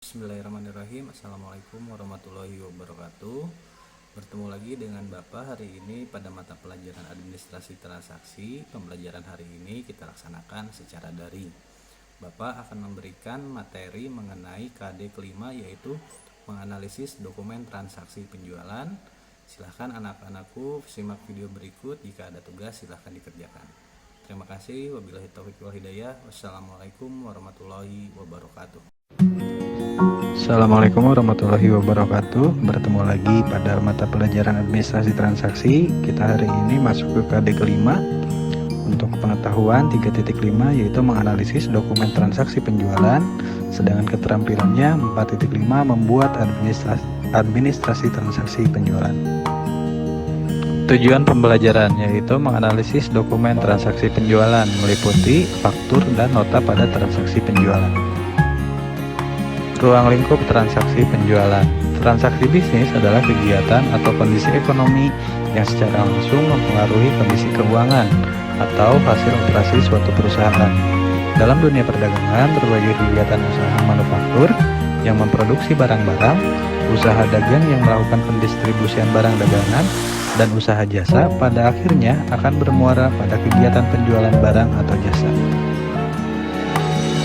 Bismillahirrahmanirrahim. Assalamualaikum warahmatullahi wabarakatuh. Bertemu lagi dengan Bapak hari ini pada mata pelajaran administrasi transaksi. Pembelajaran hari ini kita laksanakan secara daring. Bapak akan memberikan materi mengenai KD kelima, yaitu menganalisis dokumen transaksi penjualan. Silahkan anak-anakku simak video berikut. Jika ada tugas silahkan dikerjakan. Terima kasih. Wabillahi taufiq wal hidayah. Wassalamualaikum warahmatullahi wabarakatuh. Assalamualaikum warahmatullahi wabarakatuh. Bertemu lagi pada mata pelajaran administrasi transaksi. Kita hari ini masuk ke KD kelima. Untuk pengetahuan 3.5 yaitu menganalisis dokumen transaksi penjualan. Sedangkan keterampilannya 4.5 membuat administrasi transaksi penjualan. Tujuan pembelajaran yaitu menganalisis dokumen transaksi penjualan meliputi faktur dan nota pada transaksi penjualan. Ruang lingkup transaksi penjualan. Transaksi bisnis adalah kegiatan atau kondisi ekonomi yang secara langsung mempengaruhi kondisi keuangan atau hasil operasi suatu perusahaan. Dalam dunia perdagangan, berbagai kegiatan usaha manufaktur yang memproduksi barang-barang, usaha dagang yang melakukan pendistribusian barang dagangan, dan usaha jasa pada akhirnya akan bermuara pada kegiatan penjualan barang atau jasa.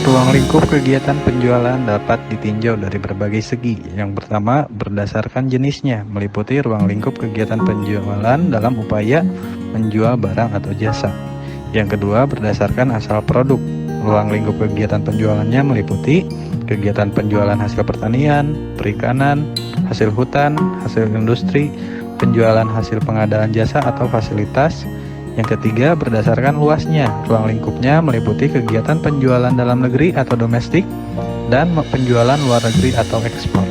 Ruang lingkup kegiatan penjualan dapat ditinjau dari berbagai segi. Yang pertama, berdasarkan jenisnya, meliputi ruang lingkup kegiatan penjualan dalam upaya menjual barang atau jasa. Yang kedua, berdasarkan asal produk. Ruang lingkup kegiatan penjualannya meliputi kegiatan penjualan hasil pertanian, perikanan, hasil hutan, hasil industri, penjualan hasil pengadaan jasa atau fasilitas. Yang ketiga, berdasarkan luasnya, ruang lingkupnya meliputi kegiatan penjualan dalam negeri atau domestik dan penjualan luar negeri atau ekspor.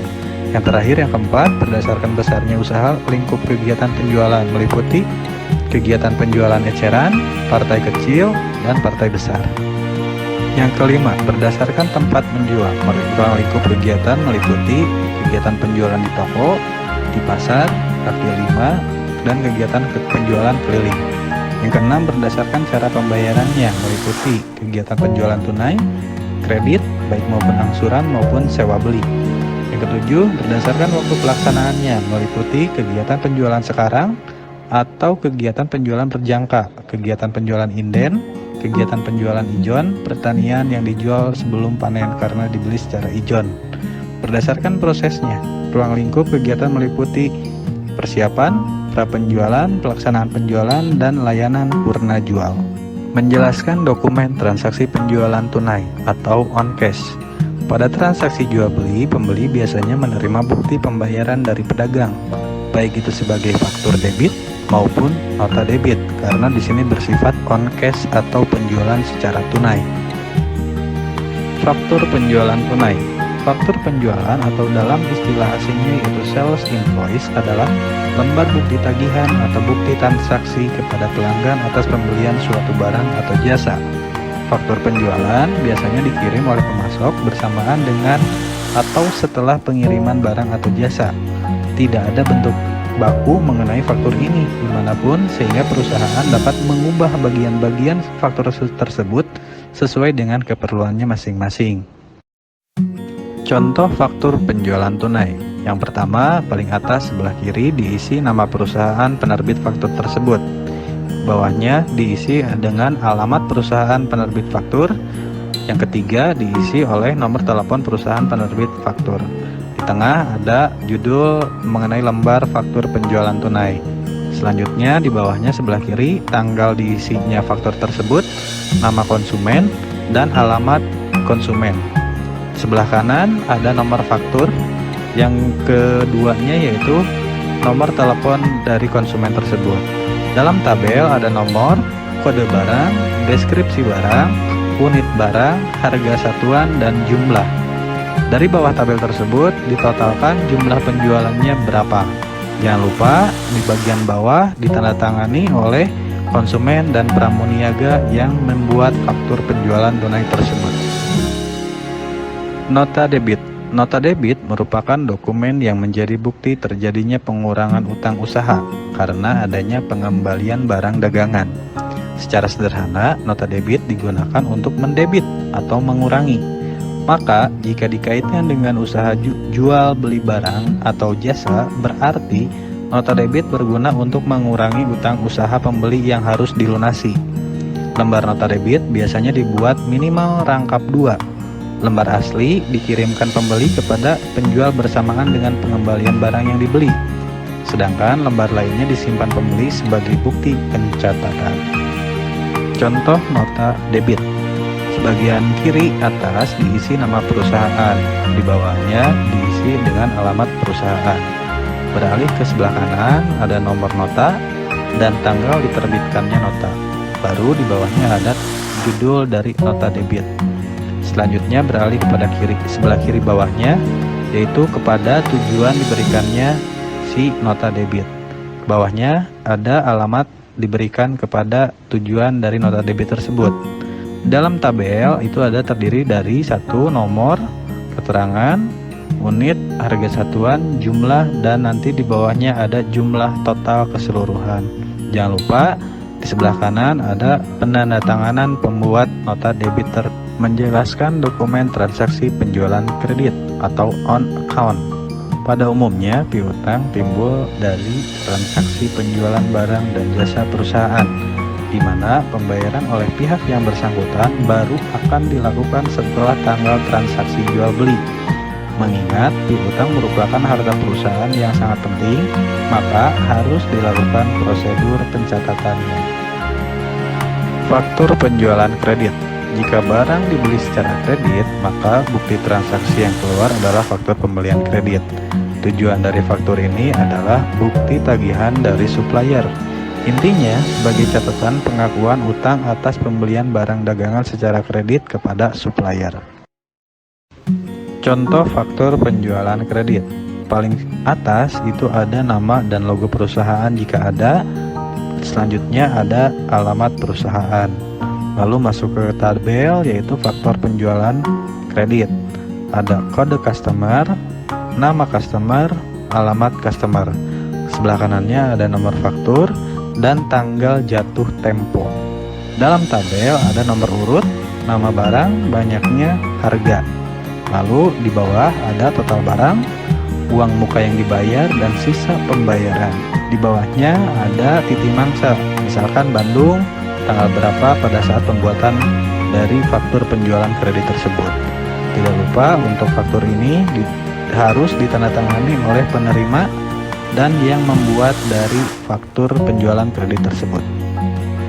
Yang terakhir, yang keempat, berdasarkan besarnya usaha, lingkup kegiatan penjualan meliputi kegiatan penjualan eceran, partai kecil, dan partai besar. Yang kelima, berdasarkan tempat menjual, ruang lingkup kegiatan meliputi kegiatan penjualan di toko, di pasar, kaki lima, dan kegiatan penjualan keliling. Yang keenam, berdasarkan cara pembayarannya meliputi kegiatan penjualan tunai, kredit, baik maupun angsuran maupun sewa beli. Yang ketujuh, berdasarkan waktu pelaksanaannya meliputi kegiatan penjualan sekarang atau kegiatan penjualan berjangka, kegiatan penjualan inden, kegiatan penjualan ijon, pertanian yang dijual sebelum panen karena dibeli secara ijon. Berdasarkan prosesnya, ruang lingkup kegiatan meliputi persiapan, pra-penjualan, pelaksanaan penjualan, dan layanan purna jual. Menjelaskan dokumen transaksi penjualan tunai atau on cash. Pada transaksi jual beli, pembeli biasanya menerima bukti pembayaran dari pedagang, baik itu sebagai faktur debit maupun nota debit, karena di sini bersifat on cash atau penjualan secara tunai. Faktur penjualan tunai. Faktur penjualan atau dalam istilah asingnya yaitu sales invoice adalah lembar bukti tagihan atau bukti transaksi kepada pelanggan atas pembelian suatu barang atau jasa. Faktur penjualan biasanya dikirim oleh pemasok bersamaan dengan atau setelah pengiriman barang atau jasa. Tidak ada bentuk baku mengenai faktur ini dimanapun, sehingga perusahaan dapat mengubah bagian-bagian faktur tersebut sesuai dengan keperluannya masing-masing. Contoh faktur penjualan tunai. Yang pertama, paling atas sebelah kiri diisi nama perusahaan penerbit faktur tersebut. Bawahnya diisi dengan alamat perusahaan penerbit faktur. Yang ketiga diisi oleh nomor telepon perusahaan penerbit faktur. Di tengah ada judul mengenai lembar faktur penjualan tunai. Selanjutnya di bawahnya sebelah kiri tanggal diisinya faktur tersebut, nama konsumen, dan alamat konsumen. Sebelah kanan ada nomor faktur, yang keduanya yaitu nomor telepon dari konsumen tersebut. Dalam tabel ada nomor, kode barang, deskripsi barang, unit barang, harga satuan, dan jumlah. Dari bawah tabel tersebut ditotalkan jumlah penjualannya berapa. Jangan lupa di bagian bawah ditandatangani oleh konsumen dan pramuniaga yang membuat faktur penjualan tunai tersebut. Nota debit. Nota debit merupakan dokumen yang menjadi bukti terjadinya pengurangan utang usaha karena adanya pengembalian barang dagangan. Secara sederhana, nota debit digunakan untuk mendebit atau mengurangi. Maka, jika dikaitkan dengan usaha jual beli barang atau jasa, berarti nota debit berguna untuk mengurangi utang usaha pembeli yang harus dilunasi. Lembar nota debit biasanya dibuat minimal rangkap 2. Lembar asli dikirimkan pembeli kepada penjual bersamaan dengan pengembalian barang yang dibeli. Sedangkan lembar lainnya disimpan pembeli sebagai bukti pencatatan. Contoh nota debit. Bagian kiri atas diisi nama perusahaan, di bawahnya diisi dengan alamat perusahaan. Beralih ke sebelah kanan ada nomor nota dan tanggal diterbitkannya nota. Baru di bawahnya ada judul dari nota debit. Selanjutnya beralih kepada sebelah kiri bawahnya, yaitu kepada tujuan diberikannya si nota debit. Bawahnya ada alamat diberikan kepada tujuan dari nota debit tersebut. Dalam tabel itu ada terdiri dari 1 nomor, keterangan, unit, harga satuan, jumlah, dan nanti di bawahnya ada jumlah total keseluruhan. Jangan lupa di sebelah kanan ada penandatanganan pembuat nota debit menjelaskan dokumen transaksi penjualan kredit atau on account. Pada umumnya piutang timbul dari transaksi penjualan barang dan jasa perusahaan, di mana pembayaran oleh pihak yang bersangkutan baru akan dilakukan setelah tanggal transaksi jual beli. Mengingat piutang merupakan harta perusahaan yang sangat penting, maka harus dilakukan prosedur pencatatannya. Faktur penjualan kredit. Jika barang dibeli secara kredit, maka bukti transaksi yang keluar adalah faktur pembelian kredit. Tujuan dari faktur ini adalah bukti tagihan dari supplier. Intinya, sebagai catatan pengakuan utang atas pembelian barang dagangan secara kredit kepada supplier. Contoh faktur penjualan kredit. Paling atas itu ada nama dan logo perusahaan jika ada. Selanjutnya ada alamat perusahaan. Lalu masuk ke tabel yaitu faktor penjualan kredit. Ada kode customer, nama customer, alamat customer. Sebelah kanannya ada nomor faktur dan tanggal jatuh tempo. Dalam tabel ada nomor urut, nama barang, banyaknya, harga. Lalu di bawah ada total barang, uang muka yang dibayar, dan sisa pembayaran. Di bawahnya ada titik mangsa, misalkan Bandung, tanggal berapa pada saat pembuatan dari faktur penjualan kredit tersebut. Tidak lupa untuk faktur ini harus ditandatangani oleh penerima dan yang membuat dari faktur penjualan kredit tersebut.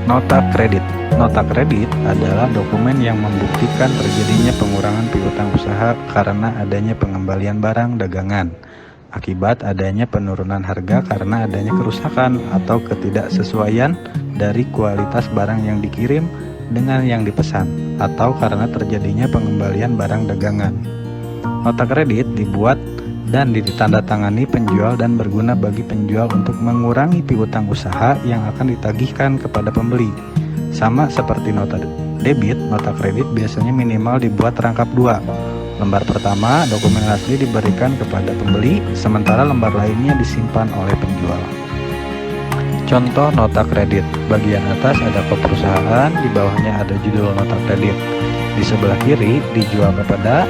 Nota kredit. Nota kredit adalah dokumen yang membuktikan terjadinya pengurangan piutang usaha karena adanya pengembalian barang dagangan akibat adanya penurunan harga karena adanya kerusakan atau ketidaksesuaian dari kualitas barang yang dikirim dengan yang dipesan atau karena terjadinya pengembalian barang dagangan. Nota kredit dibuat dan ditandatangani penjual dan berguna bagi penjual untuk mengurangi piutang usaha yang akan ditagihkan kepada pembeli. Sama seperti nota debit, nota kredit biasanya minimal dibuat rangkap 2. Lembar pertama, dokumen asli diberikan kepada pembeli, sementara lembar lainnya disimpan oleh penjual. Contoh nota kredit. Bagian atas ada kode perusahaan, di bawahnya ada judul nota kredit. Di sebelah kiri dijual kepada,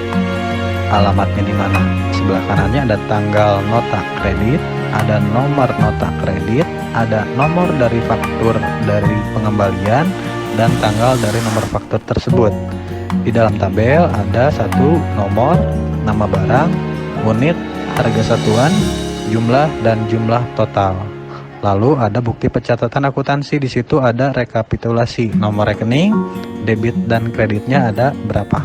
alamatnya di mana. Sebelah kanannya ada tanggal nota kredit, ada nomor nota kredit, ada nomor dari faktur dari pengembalian, dan tanggal dari nomor faktur tersebut. Di dalam tabel ada 1 nomor, nama barang, unit, harga satuan, jumlah, dan jumlah total. Lalu ada bukti pencatatan akuntansi. Di situ ada rekapitulasi nomor rekening, debit dan kreditnya ada berapa,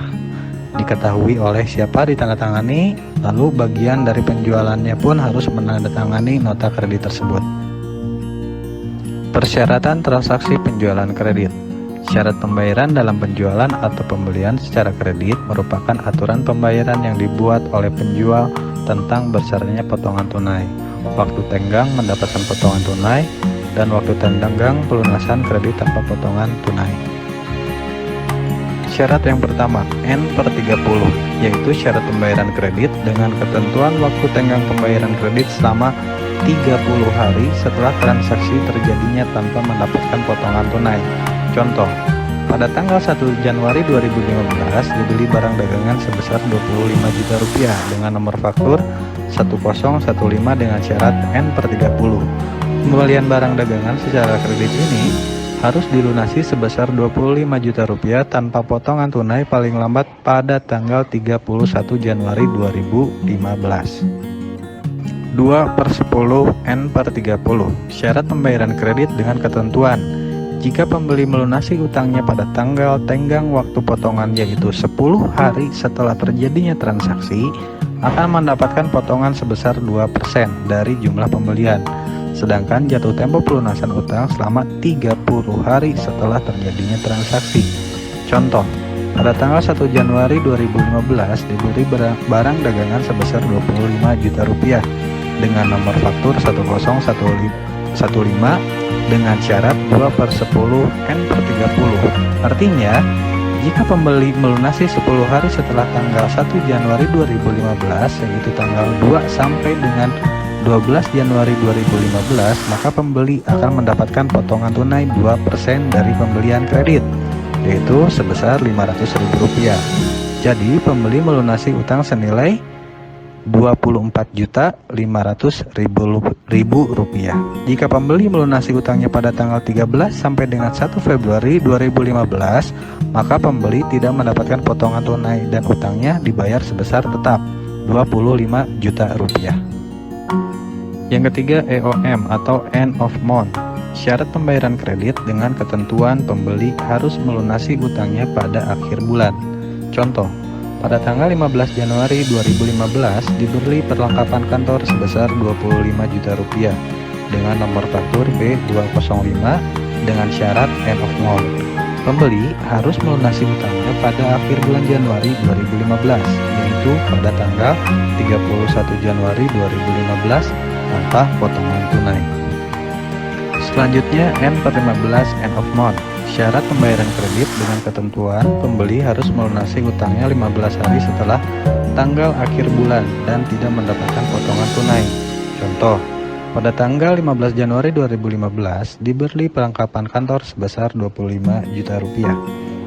diketahui oleh siapa, ditandatangani. Lalu bagian dari penjualannya pun harus menandatangani nota kredit tersebut. Persyaratan transaksi penjualan kredit. Syarat pembayaran dalam penjualan atau pembelian secara kredit merupakan aturan pembayaran yang dibuat oleh penjual tentang bersarnya potongan tunai, waktu tenggang mendapatkan potongan tunai, dan waktu tenggang pelunasan kredit tanpa potongan tunai. Syarat yang pertama, N/30, yaitu syarat pembayaran kredit dengan ketentuan waktu tenggang pembayaran kredit selama 30 hari setelah transaksi terjadinya tanpa mendapatkan potongan tunai. Contoh, pada tanggal 1 Januari 2015 dibeli barang dagangan sebesar Rp25 juta dengan nomor faktur 1015 dengan syarat N/30. Pembelian barang dagangan secara kredit ini harus dilunasi sebesar Rp25 juta tanpa potongan tunai paling lambat pada tanggal 31 Januari 2015. 2/10 N/30. Syarat pembayaran kredit dengan ketentuan: jika pembeli melunasi utangnya pada tanggal tenggang waktu potongan yaitu 10 hari setelah terjadinya transaksi, akan mendapatkan potongan sebesar 2% dari jumlah pembelian. Sedangkan jatuh tempo pelunasan utang selama 30 hari setelah terjadinya transaksi. Contoh, pada tanggal 1 Januari 2015 dibeli barang dagangan sebesar Rp25 juta dengan nomor faktur 1015 dengan syarat 2/10 N/30. Artinya, jika pembeli melunasi 10 hari setelah tanggal 1 Januari 2015, yaitu tanggal 2 sampai dengan 12 Januari 2015, maka pembeli akan mendapatkan potongan tunai 2% dari pembelian kredit, yaitu sebesar Rp500.000. Jadi, pembeli melunasi utang senilai Rp24.500.000. Jika pembeli melunasi utangnya pada tanggal 13 sampai dengan 1 Februari 2015, maka pembeli tidak mendapatkan potongan tunai dan utangnya dibayar sebesar tetap Rp25 juta. Yang ketiga, EOM atau end of month. Syarat pembayaran kredit dengan ketentuan pembeli harus melunasi utangnya pada akhir bulan. Contoh, pada tanggal 15 Januari 2015 dibeli perlengkapan kantor sebesar Rp25 juta dengan nomor faktur B205 dengan syarat end of month. Pembeli harus melunasi utangnya pada akhir bulan Januari 2015, yaitu pada tanggal 31 Januari 2015 tanpa potongan tunai. Selanjutnya, N/15 end of month. Syarat pembayaran kredit dengan ketentuan pembeli harus melunasi utangnya 15 hari setelah tanggal akhir bulan dan tidak mendapatkan potongan tunai. Contoh, pada tanggal 15 Januari 2015 dibeli perlengkapan kantor sebesar Rp25 juta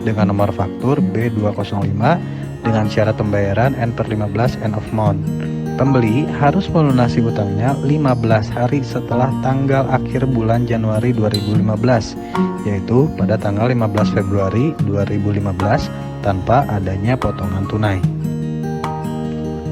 dengan nomor faktur B205 dengan syarat pembayaran N/15 end of month. Pembeli harus melunasi utangnya 15 hari setelah tanggal akhir bulan Januari 2015, yaitu pada tanggal 15 Februari 2015 tanpa adanya potongan tunai.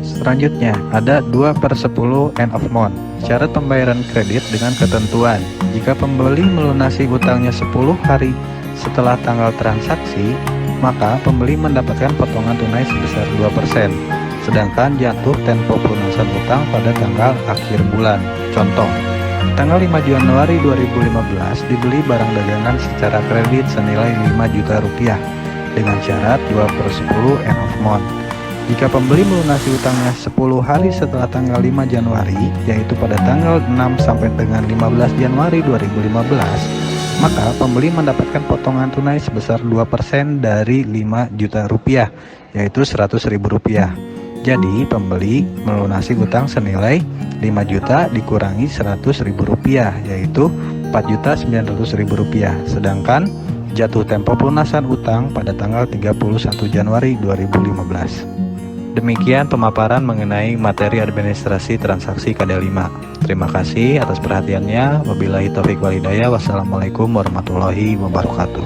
Selanjutnya, ada 2/10 end of month. Syarat pembayaran kredit dengan ketentuan: jika pembeli melunasi utangnya 10 hari setelah tanggal transaksi, maka pembeli mendapatkan potongan tunai sebesar 2%. Sedangkan jatuh tempo pelunasan utang pada tanggal akhir bulan. Contoh, tanggal 5 Januari 2015 dibeli barang dagangan secara kredit senilai Rp5 juta dengan syarat 2/10 end of month. Jika pembeli melunasi utangnya 10 hari setelah tanggal 5 Januari, yaitu pada tanggal 6 sampai dengan 15 Januari 2015, maka pembeli mendapatkan potongan tunai sebesar 2% dari Rp5 juta, yaitu Rp100.000. Jadi, pembeli melunasi utang senilai 5 juta dikurangi Rp100.000, yaitu Rp4.900.000. Sedangkan jatuh tempo pelunasan utang pada tanggal 31 Januari 2015. Demikian pemaparan mengenai materi administrasi transaksi KD5. Terima kasih atas perhatiannya. Wabillahi taufiq wal hidayah. Wassalamualaikum warahmatullahi wabarakatuh.